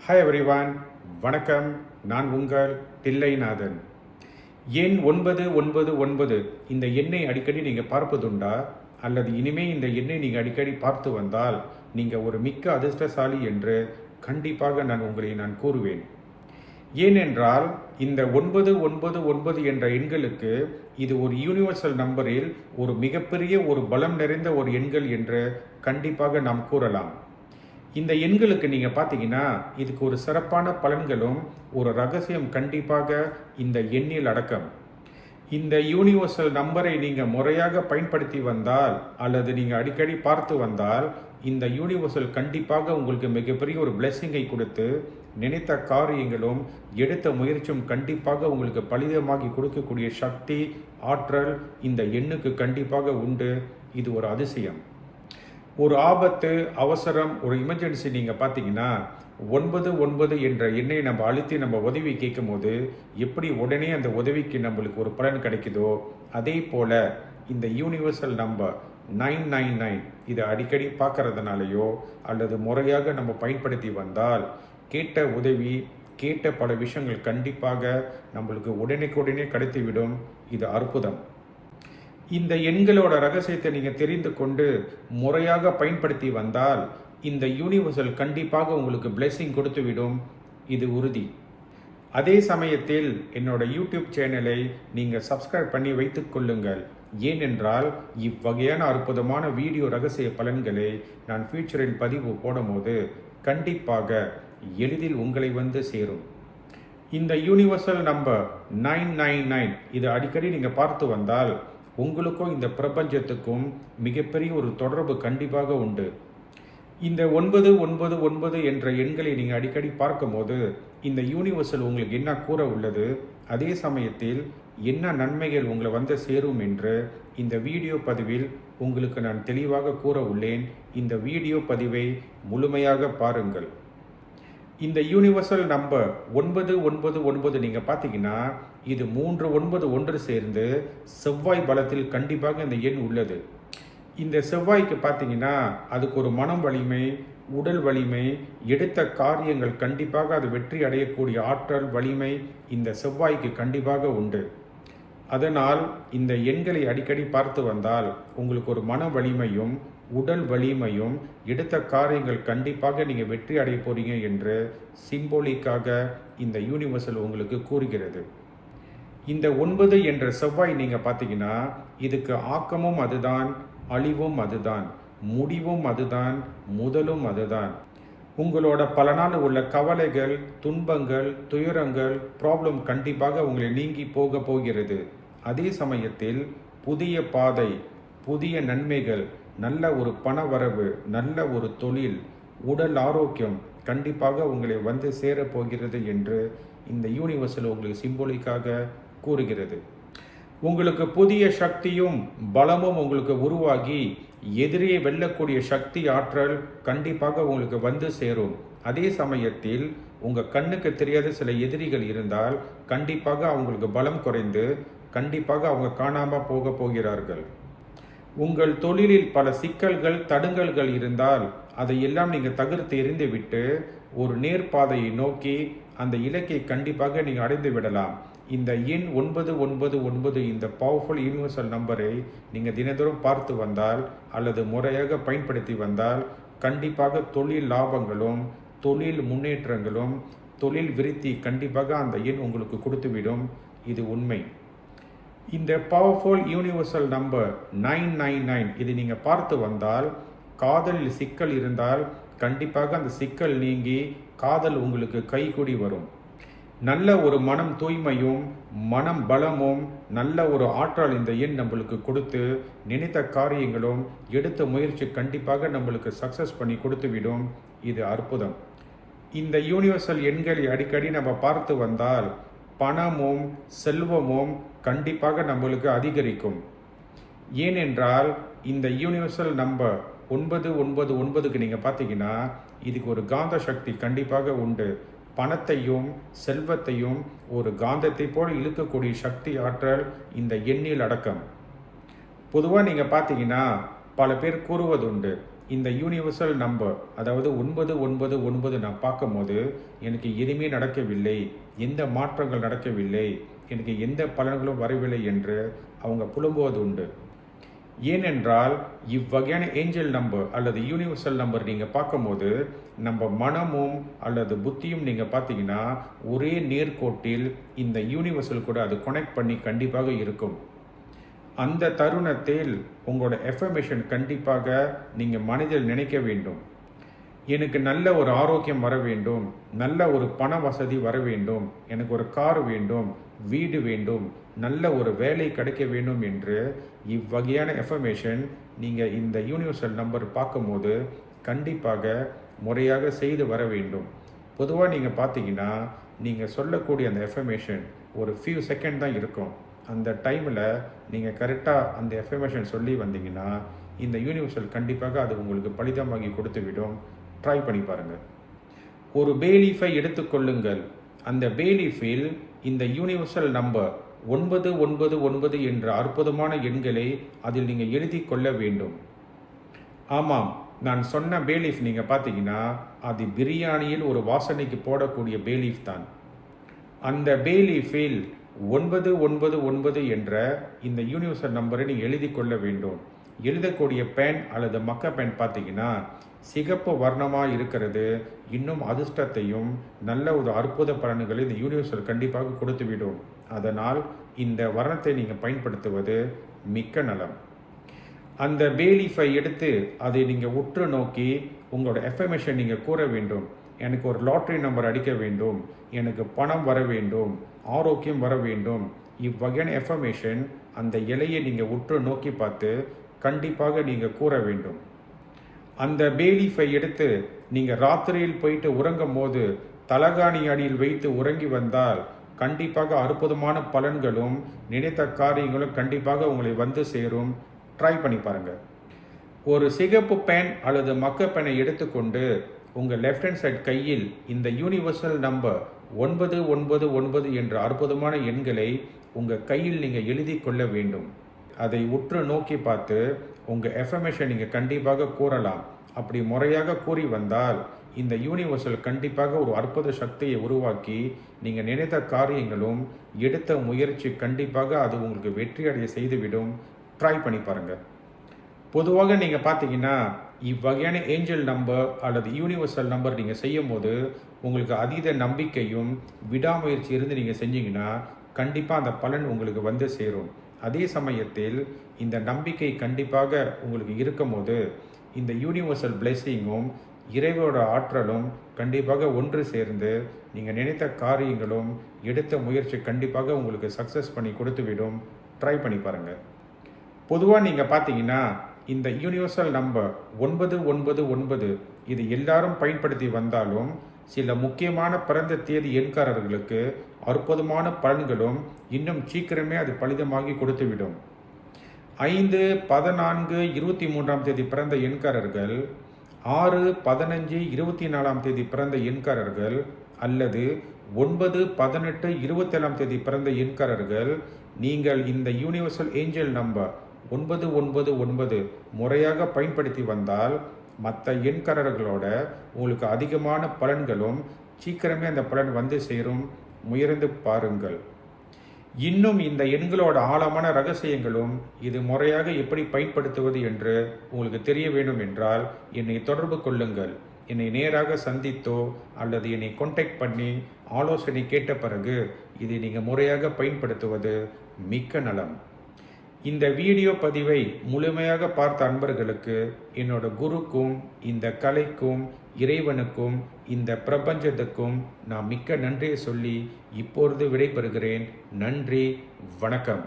Hi everyone, வணக்கம். நான் உங்கள் தில்லைநாதன். எண் 999 இந்த எண்ணை அடிக்கடி நீங்கள் பார்ப்பதுண்டா? அல்லது இனிமே இந்த எண்ணை நீங்கள் அடிக்கடி பார்த்து வந்தால் நீங்கள் ஒரு மிக்க அதிர்ஷ்டசாலி என்று கண்டிப்பாக நான் கூறுவேன். ஏனென்றால் இந்த 999 என்ற எண்களுக்கு இது ஒரு யூனிவர்சல் நம்பரில் ஒரு மிகப்பெரிய ஒரு பலம் நிறைந்த ஒரு எண்கள் என்று கண்டிப்பாக நாம் கூறலாம். இந்த எண்களுக்கு நீங்கள் பார்த்தீங்கன்னா இதுக்கு ஒரு சிறப்பான பலன்களும் ஒரு ரகசியம் கண்டிப்பாக இந்த எண்ணில் அடக்கம். இந்த யூனிவர்சல் நம்பரை நீங்கள் முறையாக பயன்படுத்தி வந்தால் அல்லது நீங்கள் அடிக்கடி பார்த்து வந்தால் இந்த யூனிவர்சல் கண்டிப்பாக உங்களுக்கு மிகப்பெரிய ஒரு பிளெஸ்ஸிங்கை கொடுத்து நினைத்த காரியங்களும் எடுத்த முயற்சியும் கண்டிப்பாக உங்களுக்கு பலிதமாகி கொடுக்கக்கூடிய சக்தி ஆற்றல் இந்த எண்ணுக்கு கண்டிப்பாக உண்டு. இது ஒரு அதிசயம். ஒரு ஆபத்து, அவசரம், ஒரு எமர்ஜென்சி நீங்கள் பார்த்தீங்கன்னா 99 என்ற எண்ணை நம்ம அழுத்தி நம்ம உதவி கேட்கும் போது எப்படி உடனே அந்த உதவிக்கு நம்மளுக்கு ஒரு பலன் கிடைக்குதோ அதே போல் இந்த யூனிவர்சல் நம்பர் 999 இதை அடிக்கடி பார்க்கறதுனாலையோ அல்லது முறையாக நம்ம பயன்படுத்தி வந்தால் கேட்ட உதவி, கேட்ட பல விஷயங்கள் கண்டிப்பாக நம்மளுக்கு உடனே கிடைத்துவிடும். இது அற்புதம். இந்த எண்களோட ரகசியத்தை நீங்கள் தெரிந்து கொண்டு முறையாக பயன்படுத்தி வந்தால் இந்த யூனிவர்சல் கண்டிப்பாக உங்களுக்கு பிளெஸிங் கொடுத்துவிடும். இது உறுதி. அதே சமயத்தில் என்னோட யூடியூப் சேனலை நீங்கள் சப்ஸ்கிரைப் பண்ணி வைத்துக் கொள்ளுங்கள். ஏனென்றால் இவ்வகையான அற்புதமான வீடியோ ரகசிய பலன்களை நான் ஃபியூச்சரில் பதிவு போடும்போது கண்டிப்பாக எளிதில் உங்களை வந்து சேரும். இந்த யூனிவர்சல் நம்பர் 999 இது அடிக்கடி நீங்கள் பார்த்து வந்தால் உங்களுக்கும் இந்த பிரபஞ்சத்துக்கும் மிகப்பெரிய ஒரு தொடர்பு கண்டிப்பாக உண்டு. இந்த 999 என்ற எண்களை நீங்கள் அடிக்கடி பார்க்கும்போது இந்த யூனிவர்சல் உங்களுக்கு என்ன கூற உள்ளது, அதே சமயத்தில் என்ன நன்மைகள் உங்களை வந்து சேரும் என்று இந்த வீடியோ பதிவில் உங்களுக்கு நான் தெளிவாக கூற உள்ளேன். இந்த வீடியோ பதிவை முழுமையாக பாருங்கள். இந்த யூனிவர்சல் நம்பர் 999 நீங்கள் பார்த்தீங்கன்னா இது 3 ஒன்று சேர்ந்து செவ்வாய் பலத்தில் கண்டிப்பாக இந்த எண் உள்ளது. இந்த செவ்வாய்க்கு பார்த்தீங்கன்னா அதுக்கு ஒரு மனம் வலிமை, உடல் வலிமை, எடுத்த காரியங்கள் கண்டிப்பாக அது வெற்றி அடையக்கூடிய ஆற்றல் வலிமை இந்த செவ்வாய்க்கு கண்டிப்பாக உண்டு. அதனால் இந்த எண்களை அடிக்கடி பார்த்து வந்தால் உங்களுக்கு ஒரு மன வலிமையும் உடல் வலிமையும் எடுத்த காரியங்கள் கண்டிப்பாக நீங்கள் வெற்றி அடைய போறீங்க என்று சிம்போலிக்காக இந்த யூனிவர்சல் உங்களுக்கு கூறுகிறது. இந்த 9 என்ற செவ்வாய் நீங்கள் பார்த்தீங்கன்னா இதுக்கு ஆக்கமும் அதுதான், அழிவும் அதுதான், முடிவும் அதுதான், முதலும் அதுதான். உங்களோட பல நாள் உள்ள கவலைகள், துன்பங்கள், துயரங்கள், ப்ராப்ளம் கண்டிப்பாக உங்களை நீங்கி போக போகிறது. அதே சமயத்தில் புதிய பாதை, புதிய நன்மைகள், நல்ல ஒரு பண வரவு, நல்ல ஒரு தொழில், உடல் ஆரோக்கியம் கண்டிப்பாக உங்களை வந்து சேரப்போகிறது என்று இந்த யூனிவர்சல் உங்களுக்கு சிம்போலிக்காக கூறுகிறது. உங்களுக்கு புதிய சக்தியும் பலமும் உங்களுக்கு உருவாகி எதிரியை வெல்லக்கூடிய சக்தி ஆற்றல் கண்டிப்பாக உங்களுக்கு வந்து சேரும். அதே சமயத்தில் உங்கள் கண்ணுக்கு தெரியாத சில எதிரிகள் இருந்தால் கண்டிப்பாக அவங்களுக்கு பலம் குறைந்து கண்டிப்பாக அவங்க காணாமல் போக போகிறார்கள். உங்கள் தொழிலில் பல சிக்கல்கள், தடுங்கல்கள் இருந்தால் அதையெல்லாம் நீங்கள் தகர்த்து எறிந்து விட்டு ஒரு நேர்பாதையை நோக்கி அந்த இலக்கை கண்டிப்பாக நீங்கள் அடைந்து விடலாம். இந்த எண் 999 இந்த பவர்ஃபுல் யூனிவர்சல் நம்பரை நீங்கள் தினந்தோறும் பார்த்து வந்தால் அல்லது முறையாக பயன்படுத்தி வந்தால் கண்டிப்பாக தொழில் லாபங்களும், தொழில் முன்னேற்றங்களும், தொழில் விருத்தி கண்டிப்பாக அந்த எண் உங்களுக்கு கொடுத்துவிடும். இது உண்மை. இந்த பவர்ஃபுல் யூனிவர்சல் நம்பர் 999 இது நீங்கள் பார்த்து வந்தால் காதலில் சிக்கல் இருந்தால் கண்டிப்பாக அந்த சிக்கல் நீங்கி காதல் உங்களுக்கு கைகூடி வரும். நல்ல ஒரு மனம் தூய்மையும் மனம் பலமும் நல்ல ஒரு ஆற்றல் இந்த எண் நம்மளுக்கு கொடுத்து நினைத்த காரியங்களும் எடுத்த முயற்சி கண்டிப்பாக நம்மளுக்கு சக்ஸஸ் பண்ணி கொடுத்துவிடும். இது அற்புதம். இந்த யூனிவர்சல் எண்களை அடிக்கடி நம்ம பார்த்து வந்தால் பணமும் செல்வமும் கண்டிப்பாக நம்மளுக்கு அதிகரிக்கும். ஏனென்றால் இந்த யூனிவர்சல் நம்பர் 999க்கு நீங்கள் பார்த்தீங்கன்னா இதுக்கு ஒரு காந்த சக்தி கண்டிப்பாக உண்டு. பணத்தையும் செல்வத்தையும் ஒரு காந்தத்தை போல இழுக்கக்கூடிய சக்தி ஆற்றல் இந்த எண்ணில் அடக்கம். பொதுவாக நீங்கள் பார்த்தீங்கன்னா பல பேர் கூறுவதுண்டு, இந்த யூனிவர்சல் நம்பர், அதாவது 999 நான் பார்க்கும்போது எனக்கு எதுவுமே நடக்கவில்லை, எந்த மாற்றங்கள் நடக்கவில்லை, எனக்கு எந்த பலன்களும் வரவில்லை என்று அவங்க புலம்புவது உண்டு. ஏனென்றால் இவ்வகையான ஏஞ்சல் நம்பர் அல்லது யூனிவர்சல் நம்பர் நீங்கள் பார்க்கும்போது நம்ம மனமும் அல்லது புத்தியும் நீங்கள் பார்த்தீங்கன்னா ஒரே நேர்கோட்டில் இந்த யூனிவர்சல் கூட அது கனெக்ட் பண்ணி கண்டிப்பாக இருக்கும். அந்த தருணத்தில் உங்களோட எஃபர்மேஷன் கண்டிப்பாக நீங்கள் மனதில் நினைக்க வேண்டும். எனக்கு நல்ல ஒரு ஆரோக்கியம் வர வேண்டும், நல்ல ஒரு பண வசதி வர வேண்டும், எனக்கு ஒரு கார் வேண்டும், வீடு வேண்டும், நல்ல ஒரு வேலை கிடைக்க வேண்டும் என்று இவ்வகையான எஃபர்மேஷன் நீங்கள் இந்த யூனிவர்சல் நம்பர் பார்க்கும்போது கண்டிப்பாக முறையாக செய்து வர வேண்டும். பொதுவாக நீங்கள் பார்த்தீங்கன்னா நீங்கள் சொல்லக்கூடிய அந்த எஃபர்மேஷன் ஒரு ஃபியூ செகண்ட் தான் இருக்கும். அந்த டைமில் நீங்கள் கரெக்டாக அந்த எஃபர்மேஷன் சொல்லி வந்தீங்கன்னா இந்த யூனிவர்சல் கண்டிப்பாக அது உங்களுக்கு பலிதமாகி கொடுத்து விடும். ட்ரை பண்ணி பாருங்கள். ஒரு பேலீஃபை எடுத்துக்கொள்ளுங்கள். அந்த பேலீஃபில் இந்த யூனிவர்சல் நம்பர் 999 என்ற அற்புதமான எண்களை அதில் நீங்கள் எழுதி கொள்ள வேண்டும். ஆமாம், நான் சொன்ன பேலீஃப் நீங்கள் பார்த்தீங்கன்னா அது பிரியாணியில் ஒரு வாசனைக்கு போடக்கூடிய பேலீஃப் தான். அந்த பேலீஃபில் 999 என்ற இந்த யூனிவர்சல் நம்பரை நீங்கள் எழுதி கொள்ள வேண்டும். எழுதக்கூடிய பேன் அல்லது மக்க பேன் பார்த்தீங்கன்னா சிகப்பு வர்ணமாக இருக்கிறது. இன்னும் அதிர்ஷ்டத்தையும் நல்ல ஒரு அற்புத பலன்களை இந்த யூனிவர்சல் கண்டிப்பாக கொடுத்துவிடும். அதனால் இந்த வர்ணத்தை நீங்கள் பயன்படுத்துவது மிக்க நலம். அந்த பேலீஃபை எடுத்து அதை நீங்கள் உற்று நோக்கி உங்களோட எஃபர்மேஷன் நீங்கள் கூற வேண்டும். எனக்கு ஒரு லாட்ரி நம்பர் அடிக்க வேண்டும், எனக்கு பணம் வர வேண்டும், ஆரோக்கியம் வர வேண்டும். இவ்வகையான எஃபர்மேஷன் அந்த இலையை நீங்கள் உற்று நோக்கி பார்த்து கண்டிப்பாக நீங்கள் கூற வேண்டும். அந்த பேலீஃபை எடுத்து நீங்கள் ராத்திரியில் போயிட்டு உறங்கும் போது தலகாணி அடியில் வைத்து உறங்கி வந்தால் கண்டிப்பாக அற்புதமான பலன்களும் நினைத்த காரியங்களும் கண்டிப்பாக உங்களை வந்து சேரும். ட்ரை பண்ணி பாருங்கள். ஒரு சிகப்பு பேன் அல்லது மக்க பேனை எடுத்துக்கொண்டு உங்கள் லெஃப்ட் ஹேண்ட் சைட் கையில் இந்த யூனிவர்சல் நம்பர் 999 என்ற அற்புதமான எண்களை உங்கள் கையில் நீங்கள் எழுதி கொள்ள வேண்டும். அதை உற்று நோக்கி பார்த்து உங்கள் எஃபர்மேஷன் நீங்கள் கண்டிப்பாக கூறலாம். அப்படி முறையாக கூறி வந்தால் இந்த யூனிவர்சல் கண்டிப்பாக ஒரு அற்புத சக்தியை உருவாக்கி நீங்கள் நினைத்த காரியங்களும் எடுத்த முயற்சி கண்டிப்பாக அது உங்களுக்கு வெற்றி அடைய செய்துவிடும். ட்ரை பண்ணி பாருங்கள். பொதுவாக நீங்கள் பார்த்தீங்கன்னா இவ்வகையான ஏஞ்சல் நம்பர் அல்லது யூனிவர்சல் நம்பர் நீங்கள் செய்யும் போது உங்களுக்கு அதீத நம்பிக்கையும் விடாமுயற்சி இருந்து நீங்கள் செஞ்சீங்கன்னா கண்டிப்பாக அந்த பலன் உங்களுக்கு வந்து சேரும். அதே சமயத்தில் இந்த நம்பிக்கை கண்டிப்பாக உங்களுக்கு இருக்கும் போது இந்த யூனிவர்சல் பிளெஸிங்கும் இறைவனோட ஆற்றலும் கண்டிப்பாக ஒன்று சேர்ந்து நீங்கள் நினைத்த காரியங்களும் எடுத்த முயற்சி கண்டிப்பாக உங்களுக்கு சக்ஸஸ் பண்ணி கொடுத்துவிடும். ட்ரை பண்ணி பாருங்கள். பொதுவாக நீங்கள் பார்த்தீங்கன்னா இந்த யூனிவர்சல் நம்பர் 999 இது எல்லாரும் பயன்படுத்தி வந்தாலும் சில முக்கியமான பிறந்த தேதி எண்காரர்களுக்கு அற்புதமான பலன்களும் இன்னும் சீக்கிரமே அது பலிதமாகி கொடுத்துவிடும். 5, 14, 23ஆம் தேதி பிறந்த எண்காரர்கள், 6, 15, 24ஆம் தேதி பிறந்த எண்காரர்கள் அல்லது 9, 18, 27ஆம் தேதி பிறந்த எண்காரர்கள் நீங்கள் இந்த யூனிவர்சல் ஏஞ்சல் நம்பர் 999 முறையாக பயன்படுத்தி வந்தால் மற்ற எண்காரர்களோட உங்களுக்கு அதிகமான பலன்களும் சீக்கிரமே அந்த பலன் வந்து சேரும். முயர்ந்து பாருங்கள். இன்னும் இந்த எண்களோட ஆழமான ரகசியங்களும் இது முறையாக எப்படி பயன்படுத்துவது என்று உங்களுக்கு தெரிய வேண்டும் என்றால் என்னை தொடர்பு கொள்ளுங்கள். என்னை நேராக சந்தித்தோ அல்லது என்னை கான்டாக்ட் பண்ணி ஆலோசனை கேட்ட பிறகு இதை நீங்கள் முறையாக பயன்படுத்துவது மிக்க நலம். இந்த வீடியோ பதிவை முழுமையாக பார்த்த அன்பர்களுக்கு என்னோட குருக்கும் இந்த கலைக்கும் இறைவனுக்கும் இந்த பிரபஞ்சத்துக்கும் நான் மிக்க நன்றியை சொல்லி இப்பொழுது விடைபெறுகிறேன். நன்றி, வணக்கம்.